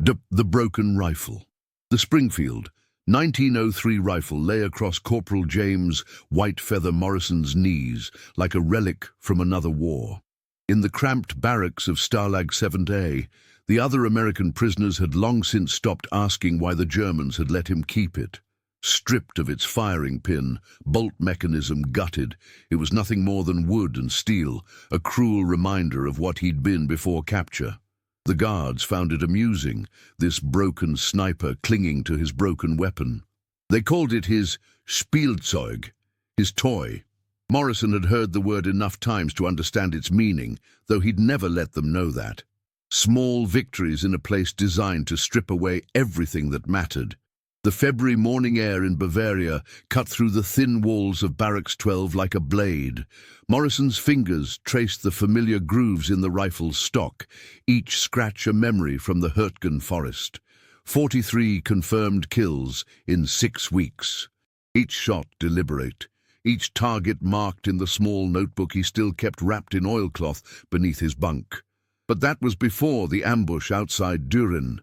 The broken rifle. The Springfield, 1903 rifle lay across Corporal James Whitefeather Morrison's knees like a relic from another war. In the cramped barracks of Stalag 7A, the other American prisoners had long since stopped asking why the Germans had let him keep it. Stripped of its firing pin, bolt mechanism gutted, it was nothing more than wood and steel, a cruel reminder of what he'd been before capture. The guards found it amusing, this broken sniper clinging to his broken weapon. They called it his Spielzeug, his toy. Morrison had heard the word enough times to understand its meaning, though he'd never let them know that. Small victories in a place designed to strip away everything that mattered. The February morning air in Bavaria cut through the thin walls of Barracks 12 like a blade. Morrison's fingers traced the familiar grooves in the rifle's stock, each scratch a memory from the Hurtgen forest. 43 confirmed kills in 6 weeks. Each shot deliberate, each target marked in the small notebook he still kept wrapped in oilcloth beneath his bunk. But that was before the ambush outside Düren.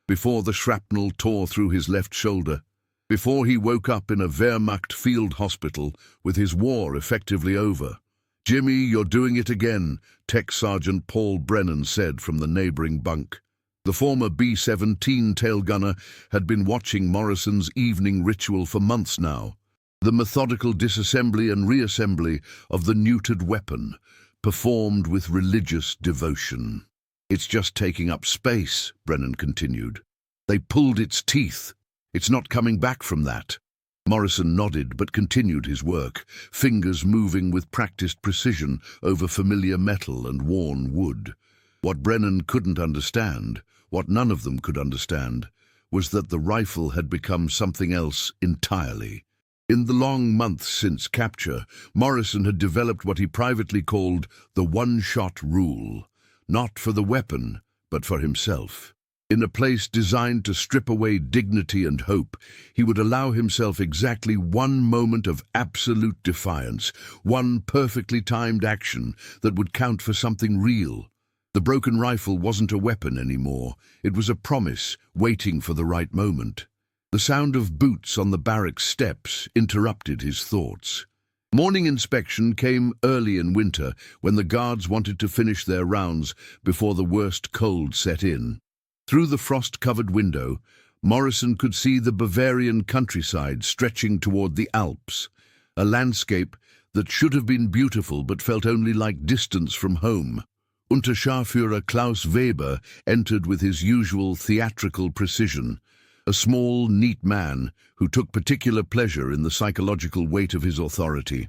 Before the shrapnel tore through his left shoulder, before he woke up in a Wehrmacht field hospital with his war effectively over. "Jimmy, you're doing it again," Tech Sergeant Paul Brennan said from the neighboring bunk. The former B-17 tail gunner had been watching Morrison's evening ritual for months now. The methodical disassembly and reassembly of the neutered weapon, performed with religious devotion. "It's just taking up space," Brennan continued. "They pulled its teeth. It's not coming back from that." Morrison nodded but continued his work, fingers moving with practiced precision over familiar metal and worn wood. What Brennan couldn't understand, what none of them could understand, was that the rifle had become something else entirely. In the long months since capture, Morrison had developed what he privately called the one-shot rule. Not for the weapon, but for himself. In a place designed to strip away dignity and hope, he would allow himself exactly one moment of absolute defiance, one perfectly timed action that would count for something real. The broken rifle wasn't a weapon anymore. It was a promise, waiting for the right moment. The sound of boots on the barracks steps interrupted his thoughts. Morning inspection came early in winter when the guards wanted to finish their rounds before the worst cold set in. Through the frost-covered window, Morrison could see the Bavarian countryside stretching toward the Alps, a landscape that should have been beautiful but felt only like distance from home. Unterscharführer Klaus Weber entered with his usual theatrical precision, a small, neat man who took particular pleasure in the psychological weight of his authority.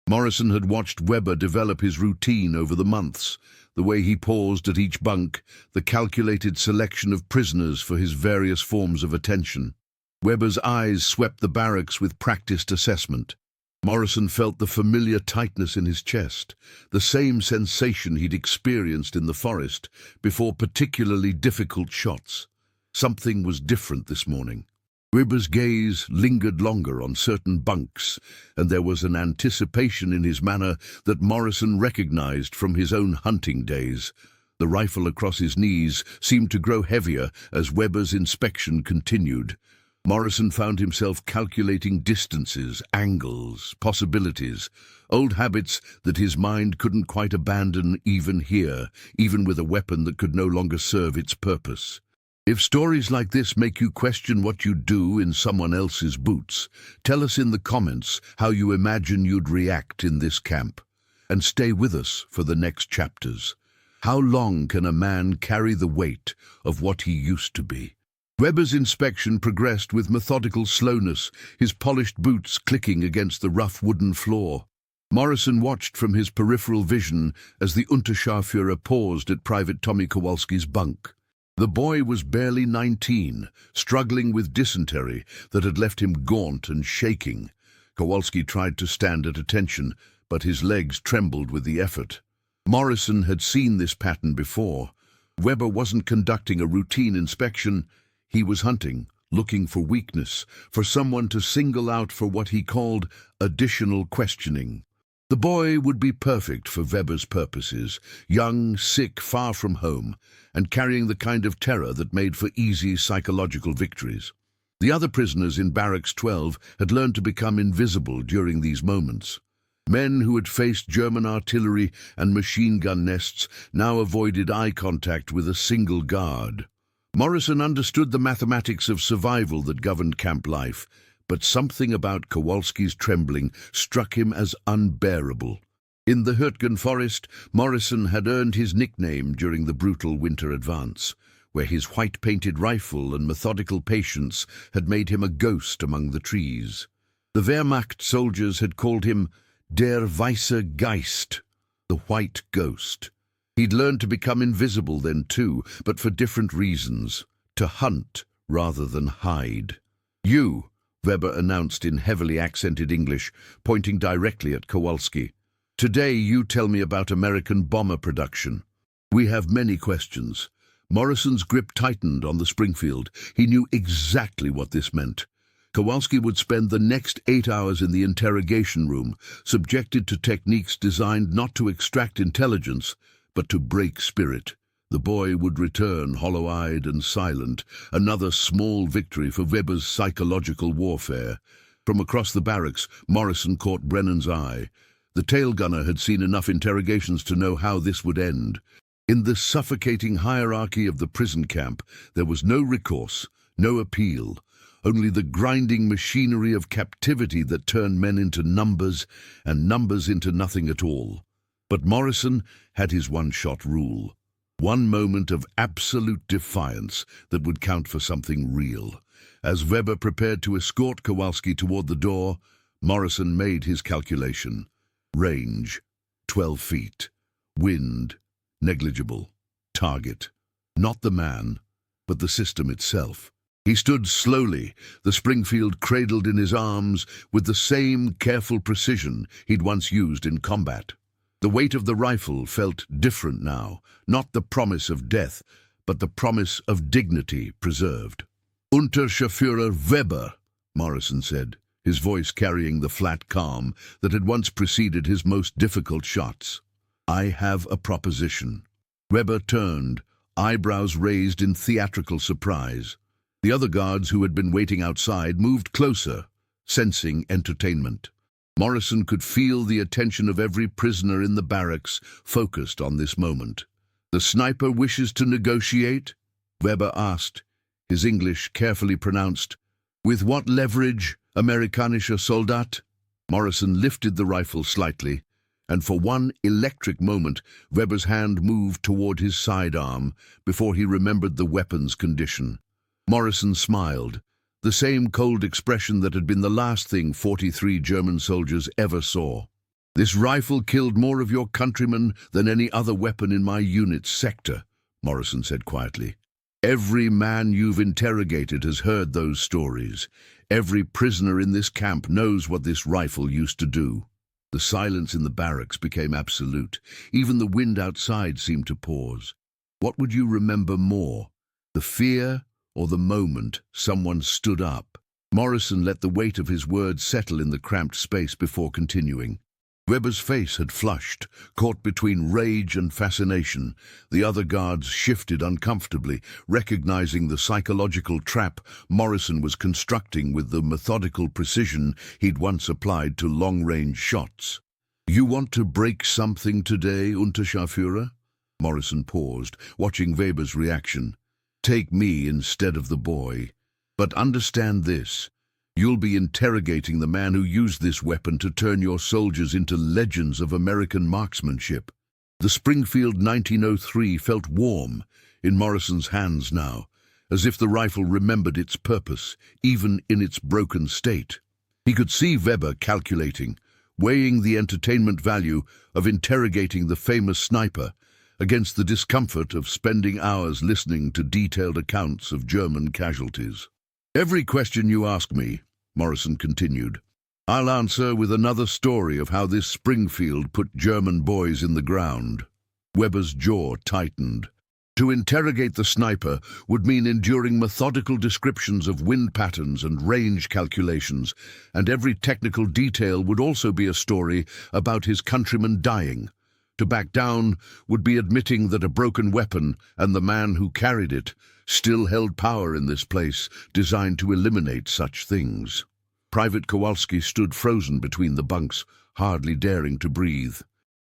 Morrison had watched Weber develop his routine over the months, the way he paused at each bunk, the calculated selection of prisoners for his various forms of attention. Weber's eyes swept the barracks with practiced assessment. Morrison felt the familiar tightness in his chest, the same sensation he'd experienced in the forest before particularly difficult shots. Something was different this morning. Weber's gaze lingered longer on certain bunks, and there was an anticipation in his manner that Morrison recognized from his own hunting days. The rifle across his knees seemed to grow heavier as Weber's inspection continued. Morrison found himself calculating distances, angles, possibilities, old habits that his mind couldn't quite abandon even here, even with a weapon that could no longer serve its purpose. If stories like this make you question what you'd do in someone else's boots, tell us in the comments how you imagine you'd react in this camp. And stay with us for the next chapters. How long can a man carry the weight of what he used to be? Weber's inspection progressed with methodical slowness, his polished boots clicking against the rough wooden floor. Morrison watched from his peripheral vision as the Unterscharführer paused at Private Tommy Kowalski's bunk. The boy was barely 19, struggling with dysentery that had left him gaunt and shaking. Kowalski tried to stand at attention, but his legs trembled with the effort. Morrison had seen this pattern before. Weber wasn't conducting a routine inspection. He was hunting, looking for weakness, for someone to single out for what he called additional questioning. The boy would be perfect for Weber's purposes, young, sick, far from home, and carrying the kind of terror that made for easy psychological victories. The other prisoners in Barracks 12 had learned to become invisible during these moments. Men who had faced German artillery and machine gun nests now avoided eye contact with a single guard. Morrison understood the mathematics of survival that governed camp life, but something about Kowalski's trembling struck him as unbearable. In the Hürtgen forest, Morrison had earned his nickname during the brutal winter advance, where his white-painted rifle and methodical patience had made him a ghost among the trees. The Wehrmacht soldiers had called him Der Weiße Geist, the White Ghost. He'd learned to become invisible then too, but for different reasons, to hunt rather than hide. "You," Weber announced in heavily accented English, pointing directly at Kowalski. "Today you tell me about American bomber production. We have many questions." Morrison's grip tightened on the Springfield. He knew exactly what this meant. Kowalski would spend the next 8 hours in the interrogation room, subjected to techniques designed not to extract intelligence, but to break spirit. The boy would return, hollow-eyed and silent, another small victory for Weber's psychological warfare. From across the barracks, Morrison caught Brennan's eye. The tail gunner had seen enough interrogations to know how this would end. In the suffocating hierarchy of the prison camp, there was no recourse, no appeal, only the grinding machinery of captivity that turned men into numbers and numbers into nothing at all. But Morrison had his one-shot rule. One moment of absolute defiance that would count for something real. As Weber prepared to escort Kowalski toward the door, Morrison made his calculation. Range, 12 feet. Wind, negligible. Target, not the man, but the system itself. He stood slowly, the Springfield cradled in his arms with the same careful precision he'd once used in combat. The weight of the rifle felt different now, not the promise of death, but the promise of dignity preserved. "Unterscharführer Weber," Morrison said, his voice carrying the flat calm that had once preceded his most difficult shots. "I have a proposition." Weber turned, eyebrows raised in theatrical surprise. The other guards who had been waiting outside moved closer, sensing entertainment. Morrison could feel the attention of every prisoner in the barracks focused on this moment. "The sniper wishes to negotiate?" Weber asked, his English carefully pronounced. "With what leverage, amerikanischer Soldat?" Morrison lifted the rifle slightly, and for one electric moment Weber's hand moved toward his sidearm before he remembered the weapon's condition. Morrison smiled, the same cold expression that had been the last thing 43 German soldiers ever saw. "This rifle killed more of your countrymen than any other weapon in my unit's sector," Morrison said quietly. "Every man you've interrogated has heard those stories. Every prisoner in this camp knows what this rifle used to do." The silence in the barracks became absolute. Even the wind outside seemed to pause. What would you remember more, the fear or the moment someone stood up? Morrison let the weight of his words settle in the cramped space before continuing. Weber's face had flushed, caught between rage and fascination. The other guards shifted uncomfortably, recognizing the psychological trap Morrison was constructing with the methodical precision he'd once applied to long-range shots. "You want to break something today, Unterscharführer?" Morrison paused, watching Weber's reaction. "Take me instead of the boy. But understand this. You'll be interrogating the man who used this weapon to turn your soldiers into legends of American marksmanship." The Springfield 1903 felt warm in Morrison's hands now, as if the rifle remembered its purpose, even in its broken state. He could see Weber calculating, weighing the entertainment value of interrogating the famous sniper against the discomfort of spending hours listening to detailed accounts of German casualties. "Every question you ask me," Morrison continued, "I'll answer with another story of how this Springfield put German boys in the ground." Weber's jaw tightened. To interrogate the sniper would mean enduring methodical descriptions of wind patterns and range calculations, and every technical detail would also be a story about his countrymen dying. To back down would be admitting that a broken weapon and the man who carried it still held power in this place designed to eliminate such things. Private Kowalski stood frozen between the bunks, hardly daring to breathe.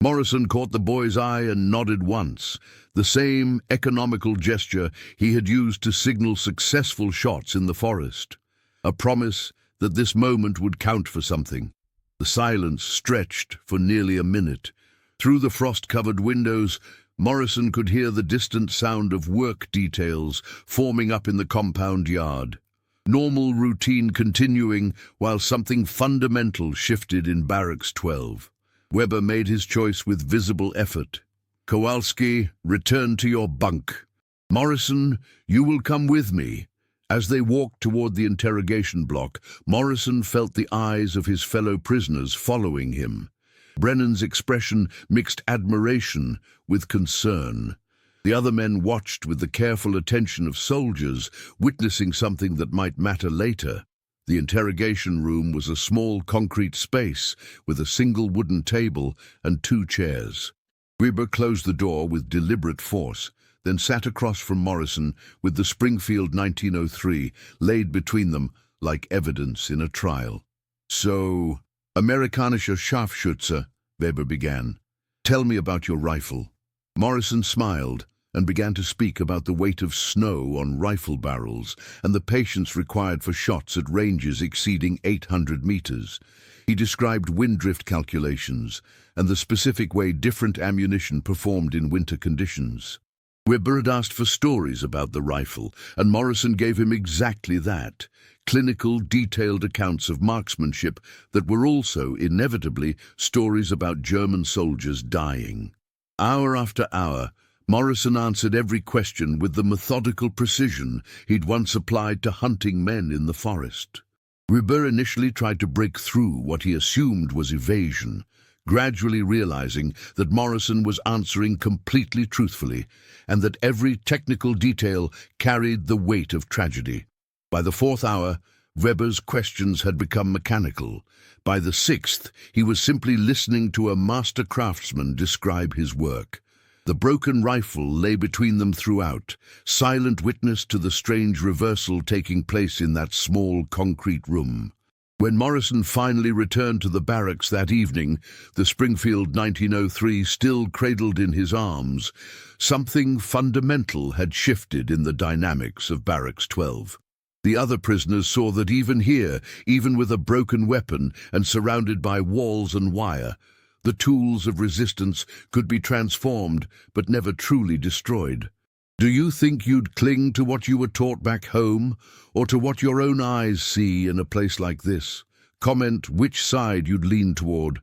Morrison caught the boy's eye and nodded once, the same economical gesture he had used to signal successful shots in the forest. A promise that this moment would count for something. The silence stretched for nearly a minute. Through the frost-covered windows, Morrison could hear the distant sound of work details forming up in the compound yard. Normal routine continuing while something fundamental shifted in Barracks 12. Weber made his choice with visible effort. Kowalski, return to your bunk. Morrison, you will come with me. As they walked toward the interrogation block, Morrison felt the eyes of his fellow prisoners following him. Brennan's expression mixed admiration with concern. The other men watched with the careful attention of soldiers, witnessing something that might matter later. The interrogation room was a small concrete space with a single wooden table and 2 chairs. Weber closed the door with deliberate force, then sat across from Morrison with the Springfield 1903 laid between them like evidence in a trial. So, Amerikanischer Scharfschütze, Weber began. Tell me about your rifle. Morrison smiled and began to speak about the weight of snow on rifle barrels and the patience required for shots at ranges exceeding 800 meters. He described wind drift calculations and the specific way different ammunition performed in winter conditions. Weber had asked for stories about the rifle, and Morrison gave him exactly that. Clinical, detailed accounts of marksmanship that were also, inevitably, stories about German soldiers dying. Hour after hour, Morrison answered every question with the methodical precision he'd once applied to hunting men in the forest. Weber initially tried to break through what he assumed was evasion, gradually realizing that Morrison was answering completely truthfully and that every technical detail carried the weight of tragedy. By the 4th hour, Weber's questions had become mechanical. By the 6th, he was simply listening to a master craftsman describe his work. The broken rifle lay between them throughout, silent witness to the strange reversal taking place in that small concrete room. When Morrison finally returned to the barracks that evening, the Springfield 1903 still cradled in his arms, something fundamental had shifted in the dynamics of Barracks 12. The other prisoners saw that even here, even with a broken weapon and surrounded by walls and wire, the tools of resistance could be transformed but never truly destroyed. Do you think you'd cling to what you were taught back home, or to what your own eyes see in a place like this? Comment which side you'd lean toward,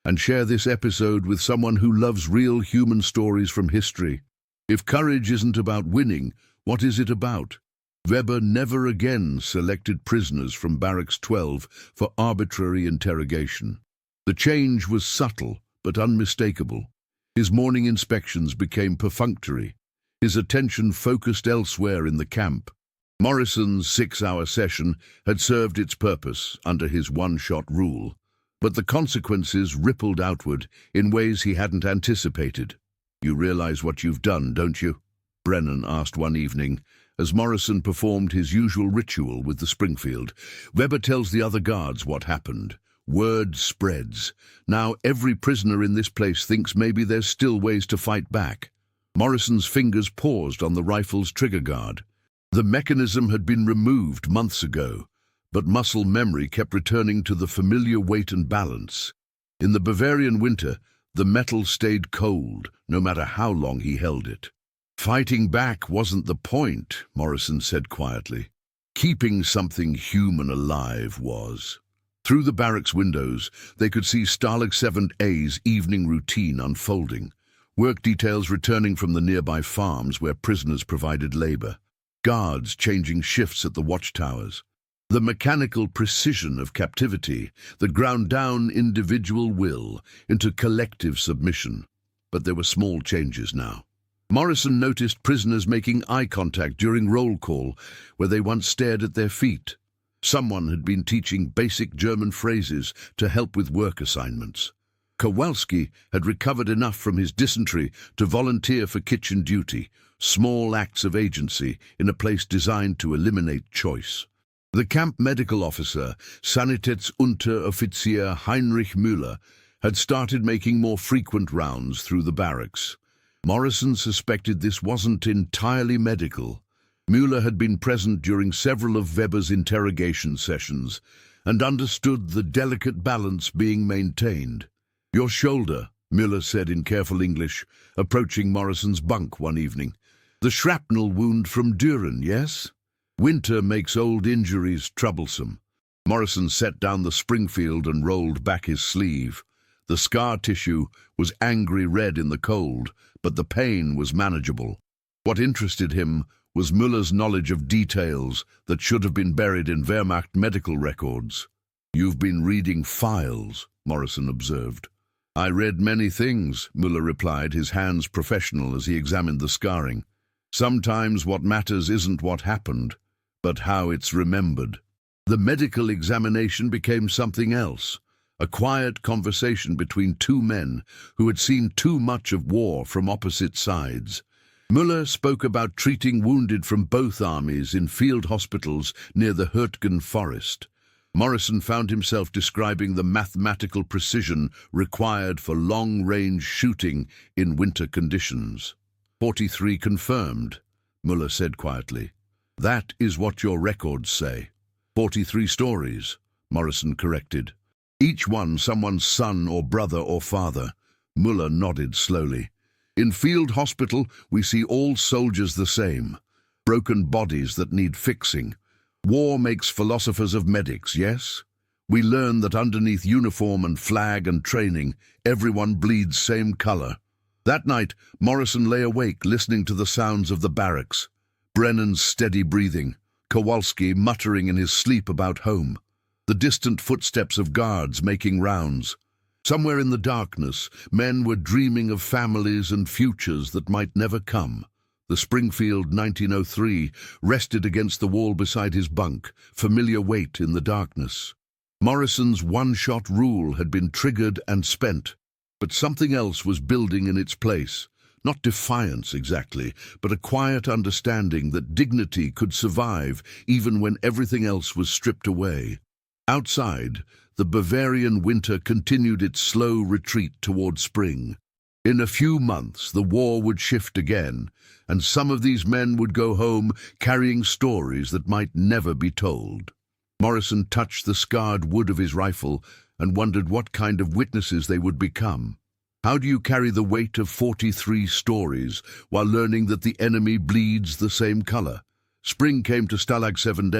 and share this episode with someone who loves real human stories from history. If courage isn't about winning, what is it about? Weber never again selected prisoners from Barracks 12 for arbitrary interrogation. The change was subtle but unmistakable. His morning inspections became perfunctory. His attention focused elsewhere in the camp. Morrison's 6-hour session had served its purpose under his one-shot rule, but the consequences rippled outward in ways he hadn't anticipated. You realize what you've done, don't you? Brennan asked one evening, as Morrison performed his usual ritual with the Springfield. Weber tells the other guards what happened. Word spreads. Now every prisoner in this place thinks maybe there's still ways to fight back. Morrison's fingers paused on the rifle's trigger guard. The mechanism had been removed months ago, but muscle memory kept returning to the familiar weight and balance. In the Bavarian winter, the metal stayed cold, no matter how long he held it. Fighting back wasn't the point, Morrison said quietly. Keeping something human alive was. Through the barracks windows, they could see Stalag 7A's evening routine unfolding. Work details returning from the nearby farms where prisoners provided labor. Guards changing shifts at the watchtowers. The mechanical precision of captivity that ground down individual will into collective submission. But there were small changes now. Morrison noticed prisoners making eye contact during roll call, where they once stared at their feet. Someone had been teaching basic German phrases to help with work assignments. Kowalski had recovered enough from his dysentery to volunteer for kitchen duty, small acts of agency in a place designed to eliminate choice. The camp medical officer, Sanitätsunteroffizier Heinrich Müller, had started making more frequent rounds through the barracks. Morrison suspected this wasn't entirely medical. Müller had been present during several of Weber's interrogation sessions and understood the delicate balance being maintained. "Your shoulder," Müller said in careful English, approaching Morrison's bunk one evening. "The shrapnel wound from Düren, yes? Winter makes old injuries troublesome." Morrison set down the Springfield and rolled back his sleeve. The scar tissue was angry red in the cold, but the pain was manageable. What interested him was Müller's knowledge of details that should have been buried in Wehrmacht medical records. "You've been reading files," Morrison observed. "I read many things," Müller replied, his hands professional as he examined the scarring. "Sometimes what matters isn't what happened, but how it's remembered." The medical examination became something else. A quiet conversation between two men who had seen too much of war from opposite sides. Müller spoke about treating wounded from both armies in field hospitals near the Hürtgen forest. Morrison found himself describing the mathematical precision required for long-range shooting in winter conditions. 43 confirmed, Müller said quietly. "That is what your records say." 43 stories, Morrison corrected. "Each one someone's son or brother or father." Müller nodded slowly. "In field hospital, we see all soldiers the same. Broken bodies that need fixing. War makes philosophers of medics, yes? We learn that underneath uniform and flag and training, everyone bleeds same color." That night, Morrison lay awake listening to the sounds of the barracks. Brennan's steady breathing, Kowalski muttering in his sleep about home, the distant footsteps of guards making rounds. Somewhere in the darkness, men were dreaming of families and futures that might never come. The Springfield 1903 rested against the wall beside his bunk, familiar weight in the darkness. Morrison's one-shot rule had been triggered and spent, but something else was building in its place. Not defiance exactly, but a quiet understanding that dignity could survive even when everything else was stripped away. Outside, the Bavarian winter continued its slow retreat toward spring. In a few months, the war would shift again, and some of these men would go home carrying stories that might never be told. Morrison touched the scarred wood of his rifle and wondered what kind of witnesses they would become. How do you carry the weight of 43 stories while learning that the enemy bleeds the same color? Spring came to Stalag 7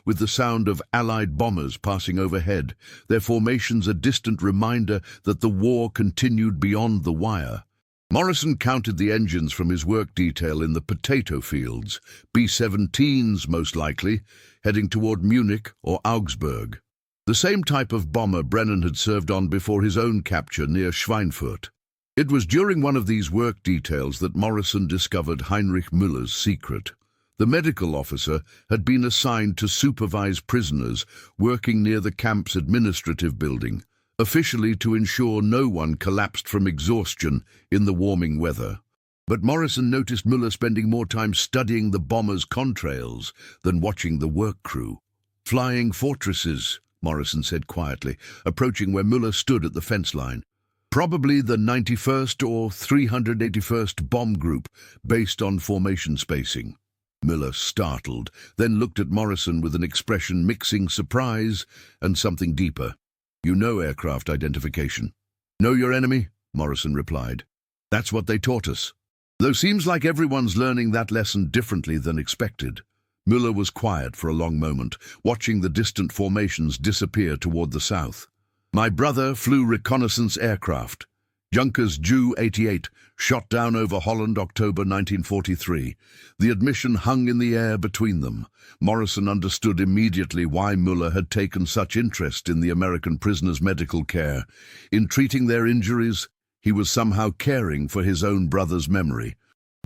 with the sound of Allied bombers passing overhead, their formations a distant reminder that the war continued beyond the wire. Morrison counted the engines from his work detail in the potato fields, B-17s most likely, heading toward Munich or Augsburg. The same type of bomber Brennan had served on before his own capture near Schweinfurt. It was during one of these work details that Morrison discovered Heinrich Müller's secret. The medical officer had been assigned to supervise prisoners working near the camp's administrative building, officially to ensure no one collapsed from exhaustion in the warming weather. But Morrison noticed Müller spending more time studying the bombers' contrails than watching the work crew. "Flying fortresses," Morrison said quietly, approaching where Müller stood at the fence line. "Probably the 91st or 381st Bomb Group, based on formation spacing." Müller startled, then looked at Morrison with an expression mixing surprise and something deeper. "You know aircraft identification." "Know your enemy?" Morrison replied. "That's what they taught us. Though seems like everyone's learning that lesson differently than expected." Müller was quiet for a long moment, watching the distant formations disappear toward the south. "My brother flew reconnaissance aircraft. Junkers Ju-88, shot down over Holland October 1943. The admission hung in the air between them. Morrison understood immediately why Müller had taken such interest in the American prisoners' medical care. In treating their injuries, he was somehow caring for his own brother's memory.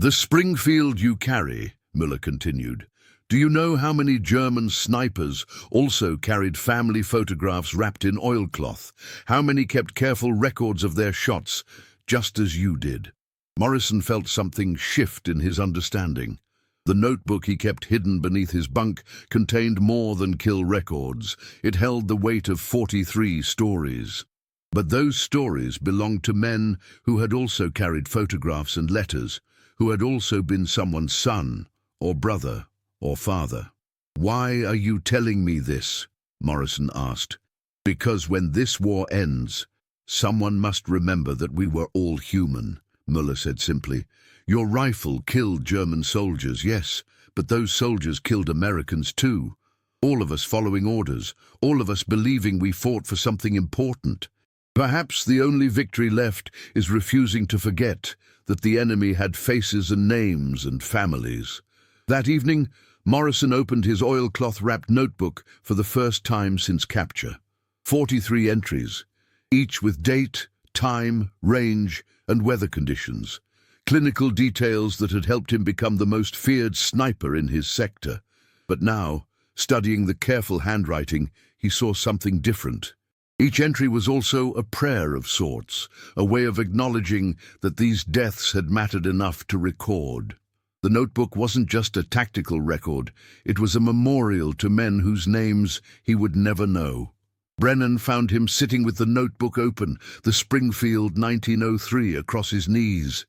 "The Springfield you carry," Müller continued. "Do you know how many German snipers also carried family photographs wrapped in oilcloth? How many kept careful records of their shots, just as you did?" Morrison felt something shift in his understanding. The notebook he kept hidden beneath his bunk contained more than kill records. It held the weight of 43 stories. But those stories belonged to men who had also carried photographs and letters, who had also been someone's son, or brother, or father. "Why are you telling me this?" Morrison asked. "Because when this war ends, someone must remember that we were all human," Müller said simply. "Your rifle killed German soldiers, yes, but those soldiers killed Americans too. All of us following orders, all of us believing we fought for something important. Perhaps the only victory left is refusing to forget that the enemy had faces and names and families." That evening, Morrison opened his oilcloth-wrapped notebook for the first time since capture. 43 entries, each with date, time, range, and weather conditions. Clinical details that had helped him become the most feared sniper in his sector. But now, studying the careful handwriting, he saw something different. Each entry was also a prayer of sorts, a way of acknowledging that these deaths had mattered enough to record. The notebook wasn't just a tactical record, it was a memorial to men whose names he would never know. Brennan found him sitting with the notebook open, the Springfield 1903 across his knees.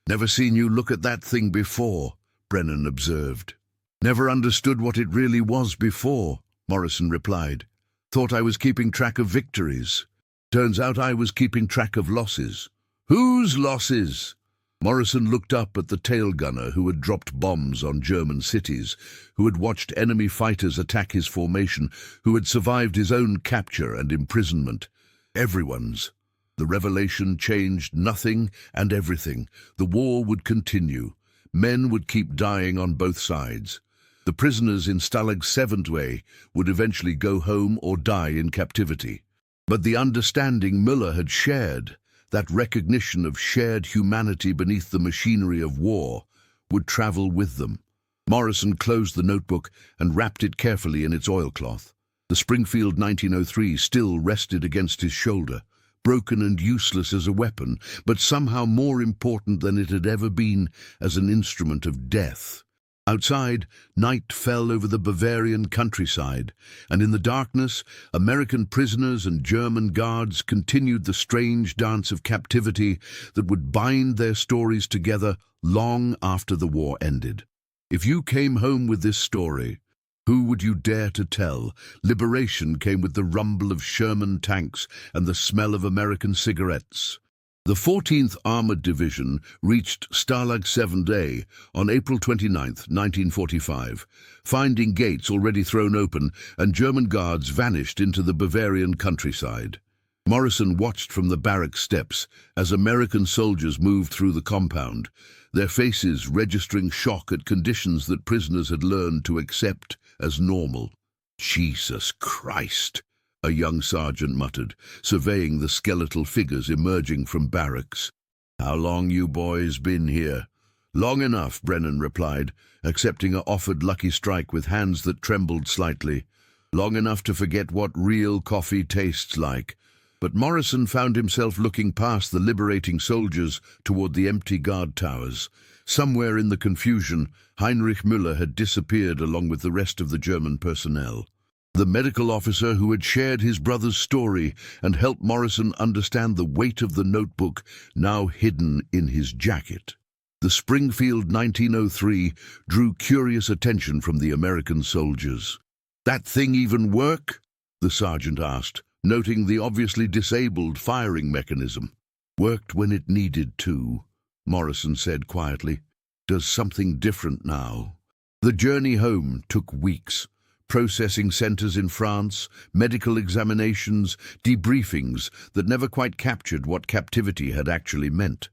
"Never seen you look at that thing before," Brennan observed. "Never understood what it really was before," Morrison replied. "Thought I was keeping track of victories. Turns out I was keeping track of losses." "Whose losses?" Morrison looked up at the tail gunner who had dropped bombs on German cities, who had watched enemy fighters attack his formation, who had survived his own capture and imprisonment. Everyone's. The revelation changed nothing and everything. The war would continue. Men would keep dying on both sides. The prisoners in Stalag 7A would eventually go home or die in captivity. But the understanding Müller had shared, that recognition of shared humanity beneath the machinery of war, would travel with them. Morrison closed the notebook and wrapped it carefully in its oilcloth. The Springfield 1903 still rested against his shoulder, broken and useless as a weapon, but somehow more important than it had ever been as an instrument of death. Outside, night fell over the Bavarian countryside, and in the darkness, American prisoners and German guards continued the strange dance of captivity that would bind their stories together long after the war ended. If you came home with this story, who would you dare to tell? Liberation came with the rumble of Sherman tanks and the smell of American cigarettes. The 14th Armored Division reached Stalag 7A on April 29, 1945, finding gates already thrown open and German guards vanished into the Bavarian countryside. Morrison watched from the barrack steps as American soldiers moved through the compound, their faces registering shock at conditions that prisoners had learned to accept as normal. "Jesus Christ," a young sergeant muttered, surveying the skeletal figures emerging from barracks. "How long you boys been here?" "Long enough," Brennan replied, accepting a offered lucky strike with hands that trembled slightly. "Long enough to forget what real coffee tastes like." But Morrison found himself looking past the liberating soldiers toward the empty guard towers. Somewhere in the confusion, Heinrich Müller had disappeared along with the rest of the German personnel. The medical officer who had shared his brother's story and helped Morrison understand the weight of the notebook now hidden in his jacket. The Springfield 1903 drew curious attention from the American soldiers. "That thing even work?" the sergeant asked, noting the obviously disabled firing mechanism. "Worked when it needed to," Morrison said quietly. "Does something different now." The journey home took weeks. Processing centers in France, medical examinations, debriefings that never quite captured what captivity had actually meant.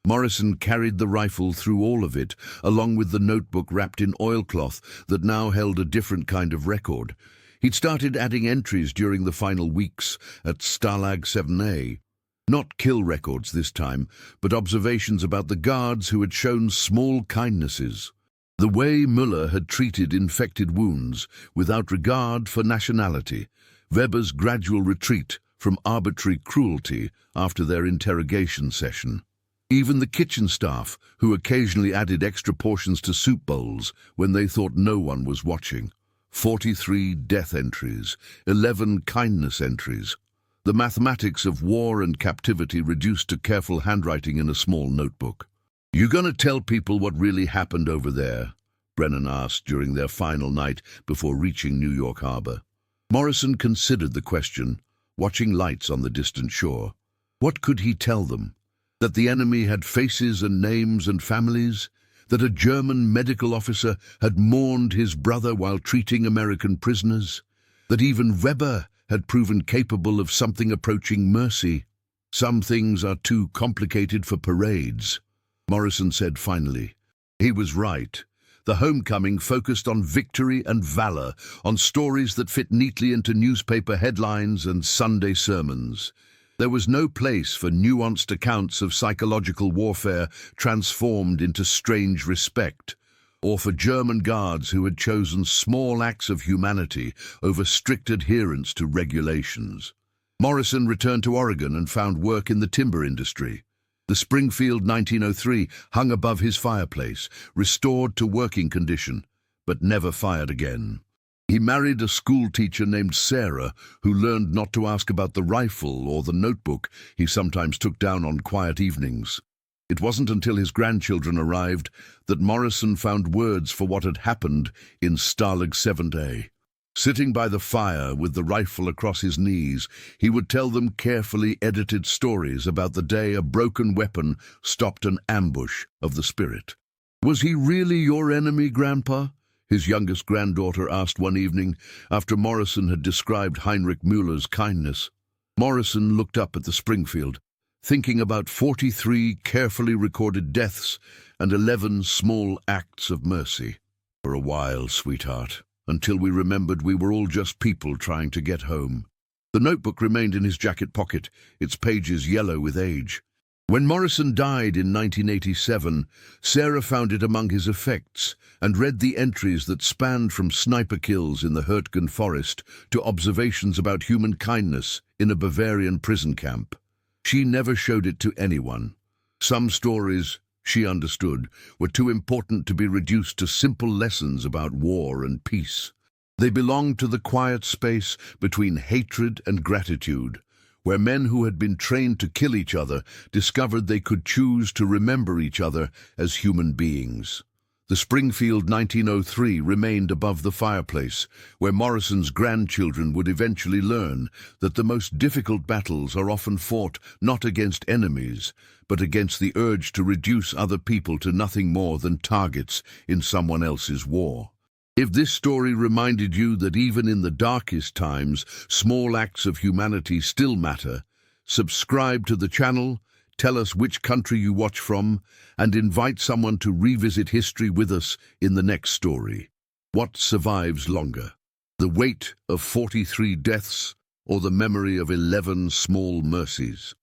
Morrison carried the rifle through all of it, along with the notebook wrapped in oilcloth that now held a different kind of record. He'd started adding entries during the final weeks at Stalag 7A. Not kill records this time, but observations about the guards who had shown small kindnesses. The way Müller had treated infected wounds without regard for nationality. Weber's gradual retreat from arbitrary cruelty after their interrogation session. Even the kitchen staff, who occasionally added extra portions to soup bowls when they thought no one was watching. 43 death entries, 11 kindness entries. The mathematics of war and captivity reduced to careful handwriting in a small notebook. "You gonna tell people what really happened over there?" Brennan asked during their final night before reaching New York Harbor. Morrison considered the question, watching lights on the distant shore. What could he tell them? That the enemy had faces and names and families? That a German medical officer had mourned his brother while treating American prisoners? That even Weber had proven capable of something approaching mercy? "Some things are too complicated for parades," Morrison said finally. He was right. The homecoming focused on victory and valor, on stories that fit neatly into newspaper headlines and Sunday sermons. There was no place for nuanced accounts of psychological warfare transformed into strange respect, or for German guards who had chosen small acts of humanity over strict adherence to regulations. Morrison returned to Oregon and found work in the timber industry. The Springfield 1903 hung above his fireplace, restored to working condition, but never fired again. He married a school teacher named Sarah, who learned not to ask about the rifle or the notebook he sometimes took down on quiet evenings. It wasn't until his grandchildren arrived that Morrison found words for what had happened in Stalag 7A. Sitting by the fire with the rifle across his knees, he would tell them carefully edited stories about the day a broken weapon stopped an ambush of the spirit. "Was he really your enemy, Grandpa?" his youngest granddaughter asked one evening after Morrison had described Heinrich Müller's kindness. Morrison looked up at the Springfield, thinking about 43 carefully recorded deaths and 11 small acts of mercy. "For a while, sweetheart, until we remembered we were all just people trying to get home." The notebook remained in his jacket pocket, its pages yellow with age. When Morrison died in 1987, Sarah found it among his effects and read the entries that spanned from sniper kills in the Hurtgen forest to observations about human kindness in a Bavarian prison camp. She never showed it to anyone. Some stories, she understood, were too important to be reduced to simple lessons about war and peace. They belonged to the quiet space between hatred and gratitude, where men who had been trained to kill each other discovered they could choose to remember each other as human beings. The Springfield 1903 remained above the fireplace, where Morrison's grandchildren would eventually learn that the most difficult battles are often fought not against enemies, but against the urge to reduce other people to nothing more than targets in someone else's war. If this story reminded you that even in the darkest times, small acts of humanity still matter, subscribe to the channel, tell us which country you watch from, and invite someone to revisit history with us in the next story. What survives longer? The weight of 43 deaths or the memory of 11 small mercies?